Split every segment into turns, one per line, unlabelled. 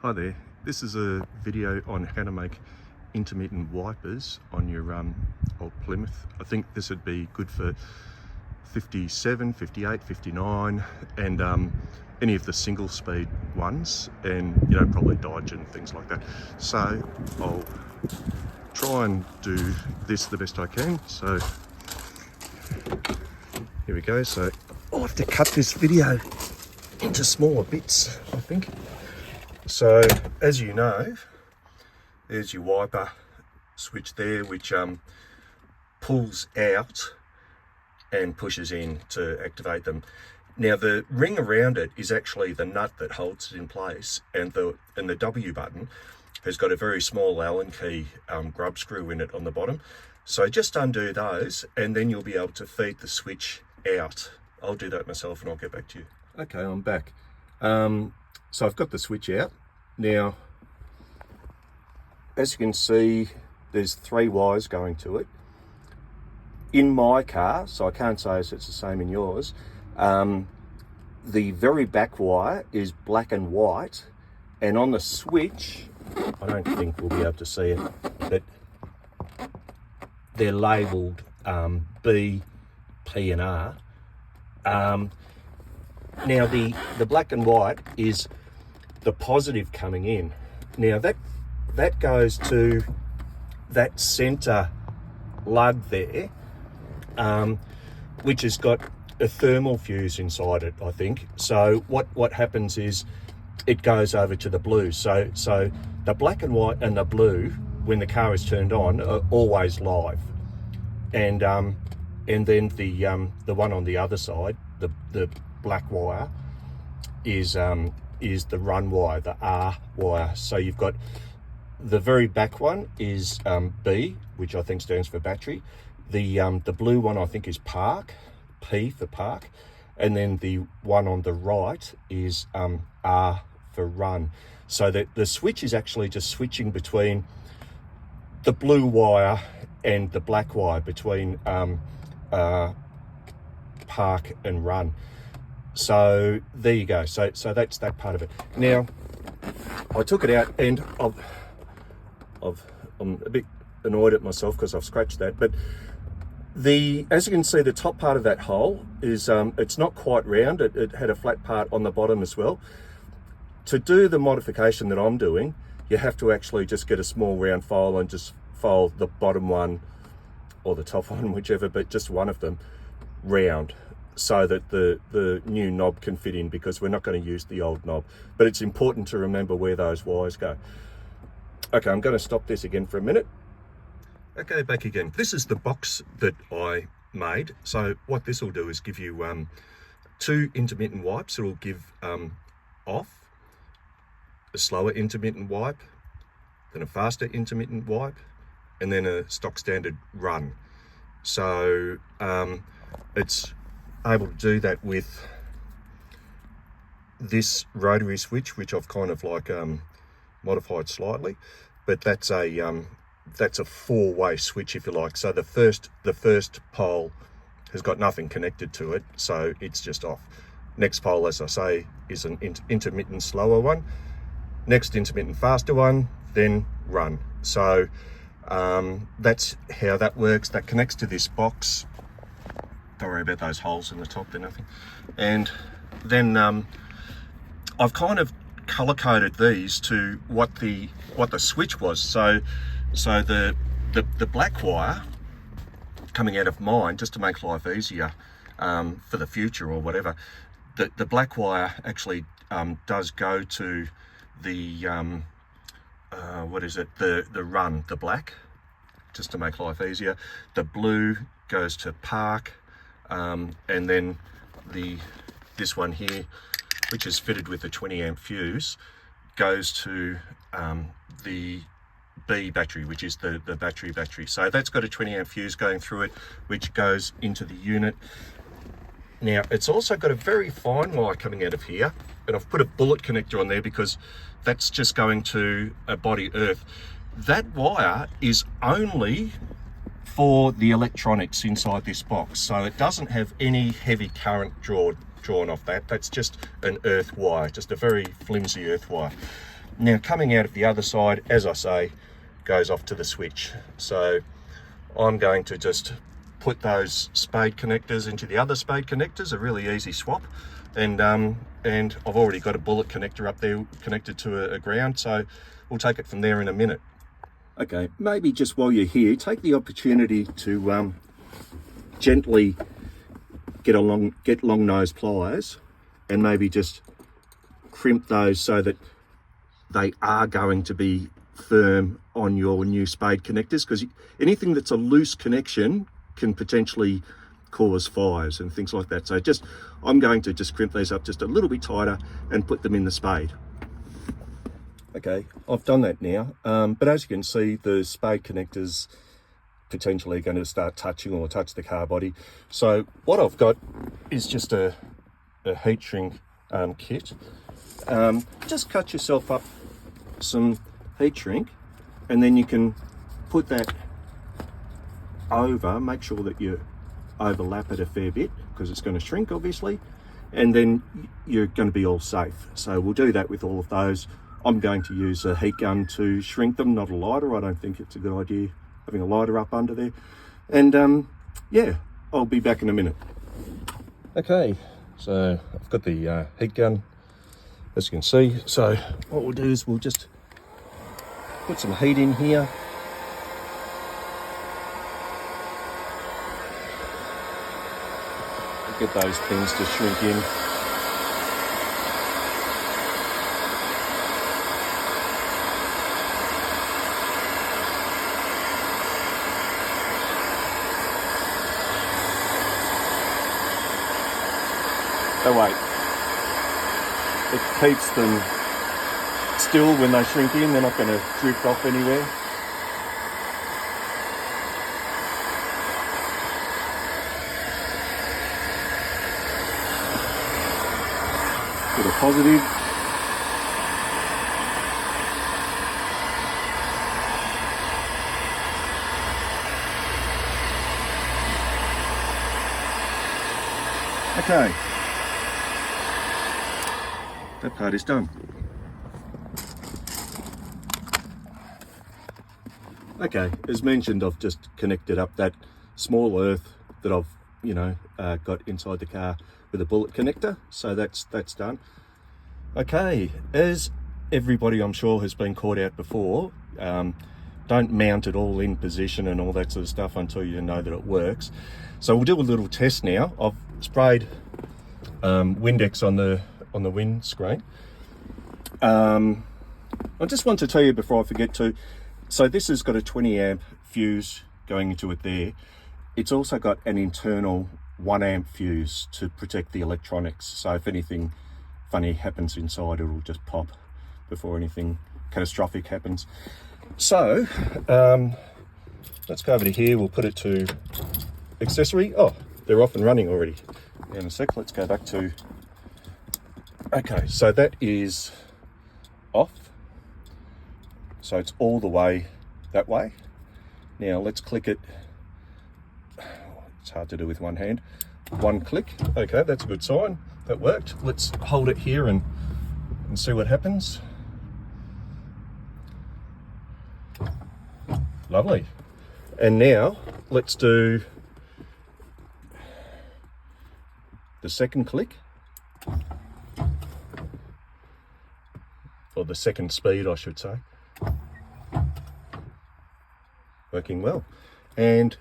Hi there, this is a video on how to make intermittent wipers on your old Plymouth. I think this would be good for 57, 58, 59 and any of the single speed ones, and probably Dodge and things like that. So I'll try and do this the best I can. So here we go. So I'll have to cut this video into smaller bits, I think. So as you know, there's your wiper switch there, which pulls out and pushes in to activate them. Now the ring around it is actually the nut that holds it in place, and the W button has got a very small Allen key grub screw in it on the bottom. So just undo those and then you'll be able to feed the switch out. I'll do that myself and I'll get back to you. Okay, I'm back. So I've got the switch out. Now, as you can see, there's 3 wires going to it. In my car, so I can't say if it's the same in yours, the very back wire is black and white, and on the switch, I don't think we'll be able to see it, but they're labelled B, P and R. Now the black and white is the positive coming in. Now that goes to that center lug there, which has got a thermal fuse inside it, I think. So what happens is it goes over to the blue. So the black and white and the blue, when the car is turned on, are always live, and then the one on the other side, the black wire, is the run wire, the R wire. So you've got the very back one is B, which I think stands for battery. The blue one I think is park, P for park, and then the one on the right is R for run. So that the switch is actually just switching between the blue wire and the black wire, between park and run. So there you go. So that's that part of it. Now I took it out and I'm a bit annoyed at myself because I've scratched that, but as you can see, the top part of that hole is it's not quite round. It had a flat part on the bottom as well. To do the modification that I'm doing, you have to actually just get a small round file and just file the bottom one or the top one, whichever, but just one of them round, so that the new knob can fit in, because we're not going to use the old knob. But it's important to remember where those wires go. Okay, I'm going to stop this again for a minute. Okay, back again. This is the box that I made. So what this will do is give you 2 intermittent wipes. It will give off, a slower intermittent wipe, then a faster intermittent wipe, and then a stock standard run. So it's able to do that with this rotary switch, which I've kind of like modified slightly, but that's a 4-way switch, if you like. So the first pole has got nothing connected to it, so it's just off. Next pole, as I say, is an intermittent slower one. Next intermittent faster one, then run. So that's how that works. That connects to this box. Don't worry about those holes in the top, they're nothing. And then I've kind of color coded these to what the switch was. So the black wire coming out of mine, just to make life easier for the future or whatever, the black wire actually does go to the what is it, the run, the black, just to make life easier. The blue goes to park, and then this one here, which is fitted with a 20 amp fuse, goes to the B battery, which is the battery. So that's got a 20 amp fuse going through it, which goes into the unit. Now it's also got a very fine wire coming out of here, and I've put a bullet connector on there because that's just going to a body earth. That wire is only for the electronics inside this box, so it doesn't have any heavy current drawn off that. That's just an earth wire, just a very flimsy earth wire. Now coming out of the other side, as I say, goes off to the switch. So I'm going to just put those spade connectors into the other spade connectors, a really easy swap. And I've already got a bullet connector up there connected to a ground, so we'll take it from there in a minute. Okay, maybe just while you're here, take the opportunity to gently get long nose pliers and maybe just crimp those so that they are going to be firm on your new spade connectors, because anything that's a loose connection can potentially cause fires and things like that. So I'm going to just crimp these up just a little bit tighter and put them in the spade. Okay, I've done that now, but as you can see, the spade connectors potentially going to start touching or touch the car body. So what I've got is just a heat shrink kit. Just cut yourself up some heat shrink, and then you can put that over, make sure that you overlap it a fair bit because it's going to shrink obviously, and then you're going to be all safe. So we'll do that with all of those. I'm going to use a heat gun to shrink them, not a lighter. I don't think it's a good idea having a lighter up under there. And yeah, I'll be back in a minute. Okay, so I've got the heat gun, as you can see. So what we'll do is we'll just put some heat in here. Get those things to shrink in. Oh wait, it keeps them still when they shrink in. They're not going to drift off anywhere. Bit of positive. Okay, that part is done. Okay, as mentioned, I've just connected up that small earth that I've got inside the car with a bullet connector, so that's done. Okay, as everybody I'm sure has been caught out before, don't mount it all in position and all that sort of stuff until you know that it works. So we'll do a little test now. I've sprayed Windex on the windscreen. I just want to tell you before I forget to, so this has got a 20 amp fuse going into it there. It's also got an internal 1 amp fuse to protect the electronics, so if anything funny happens inside, it'll just pop before anything catastrophic happens. So let's go over to here. We'll put it to accessory. Oh, they're off and running already. In a sec, let's go back to, okay, so that is off, so it's all the way that way. Now let's click it. It's hard to do with one hand. One click. Okay, that's a good sign. That worked. Let's hold it here and see what happens. Lovely. And now let's do the second click, or the second speed I should say. Working well. And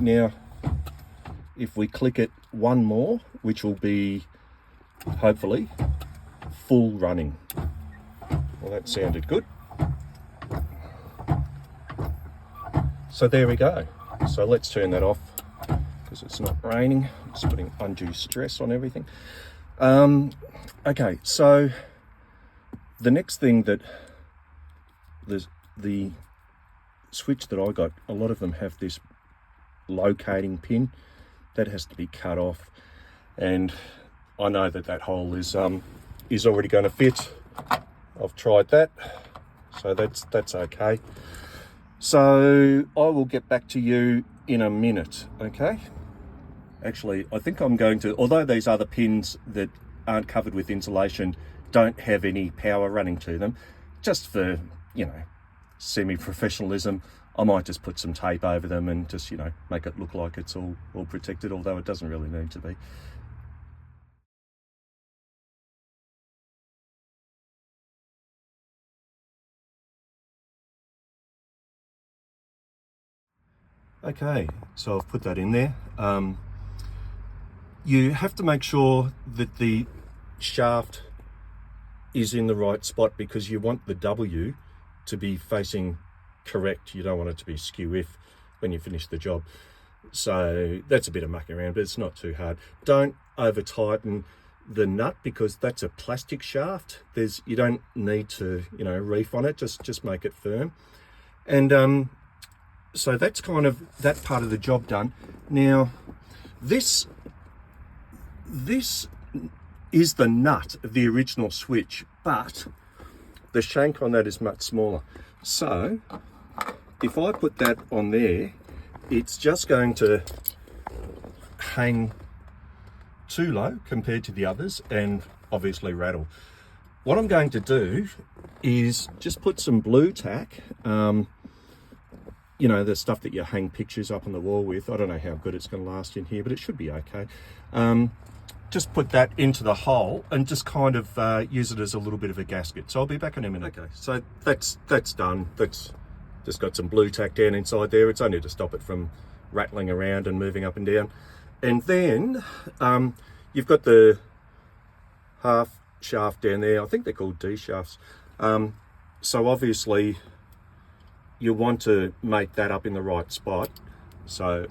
now if we click it one more, which will be hopefully full running. Well, that sounded good. So there we go. So let's turn that off because it's not raining. It's putting undue stress on everything. Okay, so the next thing that the switch that I got, a lot of them have this locating pin that has to be cut off, and I know that hole is already going to fit. I've tried that, so that's okay. So I will get back to you in a minute. Okay, actually I think I'm going to, although these other pins that aren't covered with insulation don't have any power running to them. Just for, you know, semi-professionalism, I might just put some tape over them and just, you know, make it look like it's all protected, although it doesn't really need to be. Okay, so I've put that in there. You have to make sure that the shaft is in the right spot, because you want the W to be facing correct. You don't want it to be skew-if when you finish the job. So that's a bit of mucking around, but it's not too hard. Don't over tighten the nut, because that's a plastic shaft. You don't need to, you know, reef on it. Just make it firm. And so that's kind of that part of the job done. Now this is the nut of the original switch, but the shank on that is much smaller. So if I put that on there, it's just going to hang too low compared to the others and obviously rattle. What I'm going to do is just put some blue tack, you know, the stuff that you hang pictures up on the wall with. I don't know how good it's going to last in here, but it should be okay. Just put that into the hole and just kind of use it as a little bit of a gasket. So I'll be back in a minute. Okay, so that's done. That's just got some blue tack down inside there. It's only to stop it from rattling around and moving up and down. And then you've got the half shaft down there. I think they're called D shafts. So obviously you want to make that up in the right spot. So,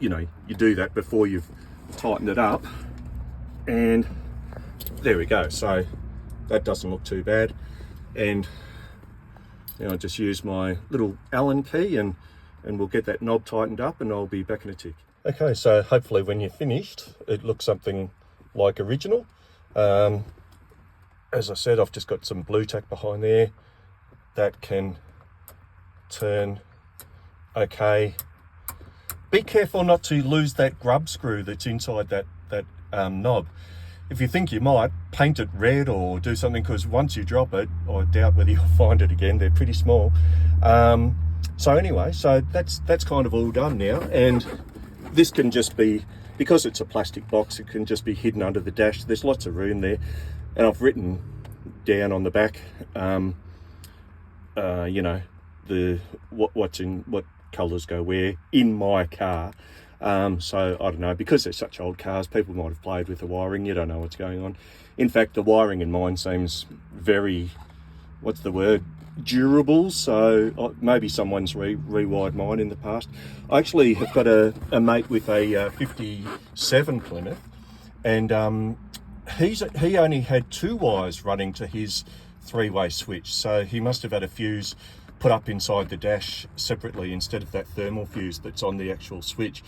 you know, you do that before you've tightened it up. And there we go. So that doesn't look too bad. And now I just use my little Allen key and we'll get that knob tightened up, and I'll be back in a tick. Okay, so hopefully when you're finished, it looks something like original. As I said, I've just got some blue tack behind there that can turn okay. Be careful not to lose that grub screw that's inside that knob. If you think you might, paint it red or do something, because once you drop it, I doubt whether you'll find it again. They're pretty small. So anyway, so that's kind of all done now, and this can just be, because it's a plastic box, it can just be hidden under the dash. There's lots of room there, and I've written down on the back, you know, what colours go where in my car. So I don't know, because they're such old cars, people might have played with the wiring. You don't know what's going on. In fact, the wiring in mine seems very, what's the word, durable. So maybe someone's rewired mine in the past. I actually have got a mate with a 57 Plymouth, and he only had 2 wires running to his 3-way switch. So he must have had a fuse put up inside the dash separately instead of that thermal fuse that's on the actual switch.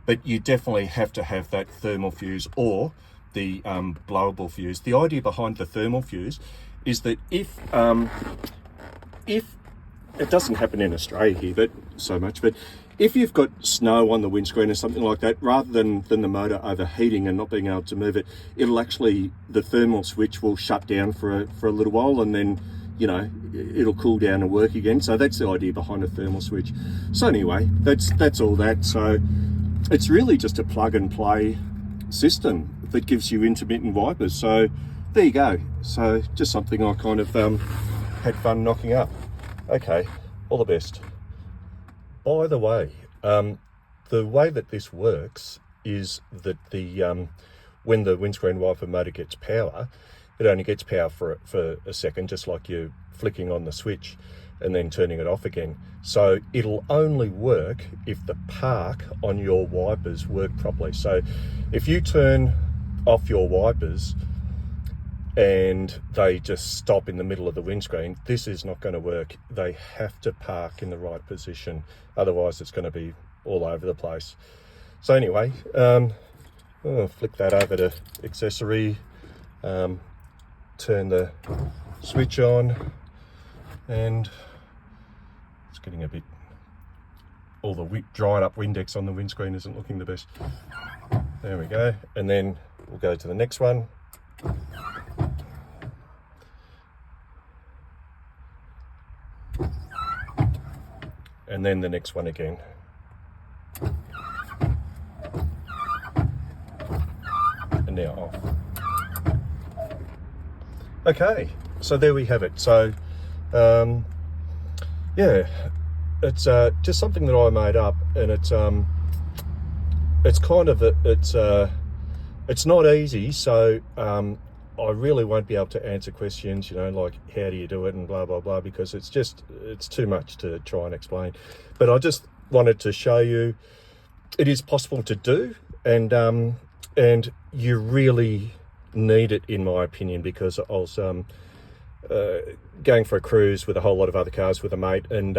But you definitely have to have that thermal fuse or the blowable fuse. The idea behind the thermal fuse is that if it doesn't happen in Australia here, but so much, but if you've got snow on the windscreen or something like that, rather than the motor overheating and not being able to move it, it'll actually, the thermal switch will shut down for a little while, and then, you know, it'll cool down and work again. So that's the idea behind a thermal switch. So anyway, that's all that. So it's really just a plug and play system that gives you intermittent wipers. So there you go. So just something I kind of had fun knocking up. Okay, all the best. By the way that this works is that when the windscreen wiper motor gets power, it only gets power for a second, just like you're flicking on the switch and then turning it off again. So it'll only work if the park on your wipers work properly. So if you turn off your wipers and they just stop in the middle of the windscreen, this is not going to work. They have to park in the right position, otherwise it's going to be all over the place. So anyway, I'll flick that over to accessory, turn the switch on, and it's getting a bit, all the dried up Windex on the windscreen isn't looking the best. There we go, and then we'll go to the next one. and then the next one again. And now off. Okay, so there we have it. So yeah, it's just something that I made up, and it's kind of it's not easy. So I really won't be able to answer questions, you know, like how do you do it and blah blah blah, because it's too much to try and explain. But I just wanted to show you it is possible to do, and you really need it, in my opinion, because I was going for a cruise with a whole lot of other cars with a mate, and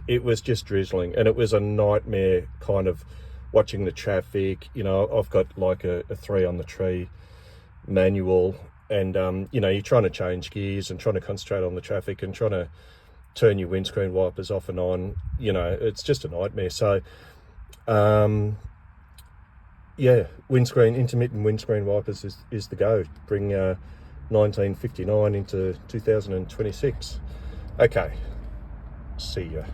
it was just drizzling, and it was a nightmare kind of watching the traffic. You know, I've got like a 3 on the tree manual, and you know, you're trying to change gears and trying to concentrate on the traffic and trying to turn your windscreen wipers off and on. You know, it's just a nightmare. So yeah, intermittent windscreen wipers is the go. Bring 1959 into 2026. Okay, see ya.